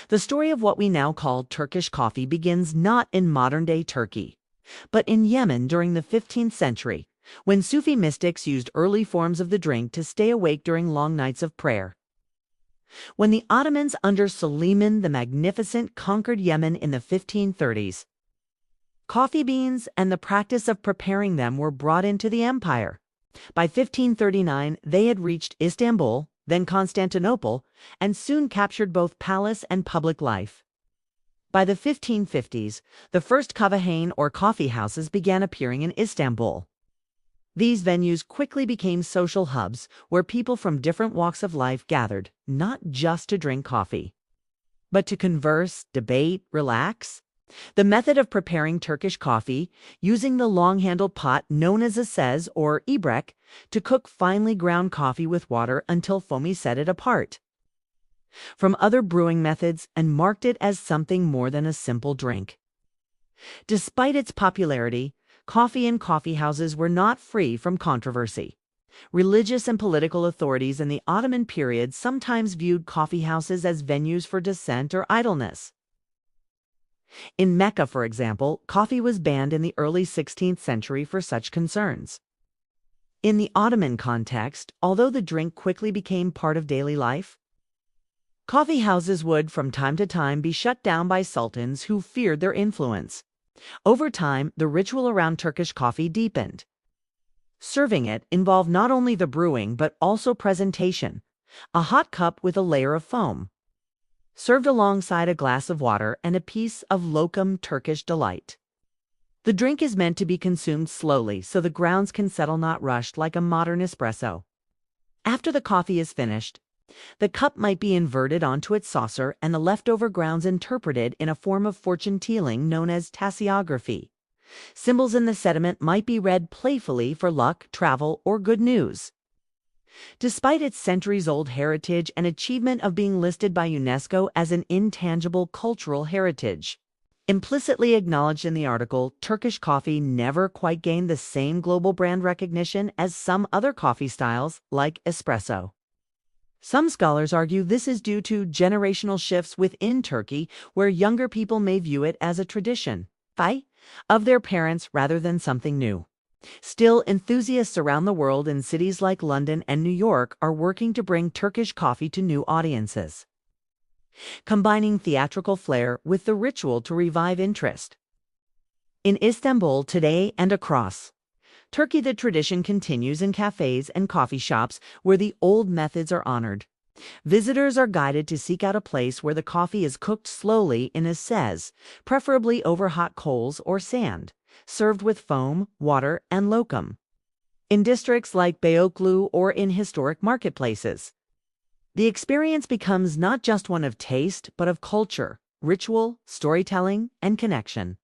The story of what we now call Turkish coffee begins not in modern-day Turkey, but in Yemen during the 15th century, when Sufi mystics used early forms of the drink to stay awake during long nights of prayer. When the Ottomans under Suleiman the Magnificent conquered Yemen in the 1530s, coffee beans and the practice of preparing them were brought into the empire. By 1539, they had reached Istanbul, then Constantinople, and soon captured both palace and public life. By the 1550s, the first kahvehane or coffee houses began appearing in Istanbul. These venues quickly became social hubs where people from different walks of life gathered, not just to drink coffee, but to converse, debate, relax. The method of preparing Turkish coffee, using the long-handled pot known as a cezve or ibrek to cook finely ground coffee with water until foamy, set it apart from other brewing methods and marked it as something more than a simple drink. Despite its popularity, coffee in coffee houses were not free from controversy. Religious and political authorities in the Ottoman period sometimes viewed coffee houses as venues for dissent or idleness. In Mecca, for example, coffee was banned in the early 16th century for such concerns. In the Ottoman context, although the drink quickly became part of daily life, coffee houses would from time to time be shut down by sultans who feared their influence. Over time, the ritual around Turkish coffee deepened. Serving it involved not only the brewing but also presentation, a hot cup with a layer of foam, served alongside a glass of water and a piece of lokum, Turkish delight. The drink is meant to be consumed slowly so the grounds can settle, not rushed like a modern espresso. After the coffee is finished, the cup might be inverted onto its saucer and the leftover grounds interpreted in a form of fortune-telling known as tasseography. Symbols in the sediment might be read playfully for luck, travel, or good news. Despite its centuries-old heritage and achievement of being listed by UNESCO as an intangible cultural heritage, implicitly acknowledged in the article, Turkish coffee never quite gained the same global brand recognition as some other coffee styles like espresso. Some scholars argue this is due to generational shifts within Turkey, where younger people may view it as a tradition of their parents rather than something new. Still, enthusiasts around the world in cities like London and New York are working to bring Turkish coffee to new audiences, combining theatrical flair with the ritual to revive interest. In Istanbul today and across Turkey, the tradition continues in cafes and coffee shops where the old methods are honored. Visitors are guided to seek out a place where the coffee is cooked slowly in a cezve, preferably over hot coals or sand, served with foam, water, and lokum. In districts like Beyoğlu or in historic marketplaces, the experience becomes not just one of taste, but of culture, ritual, storytelling, and connection.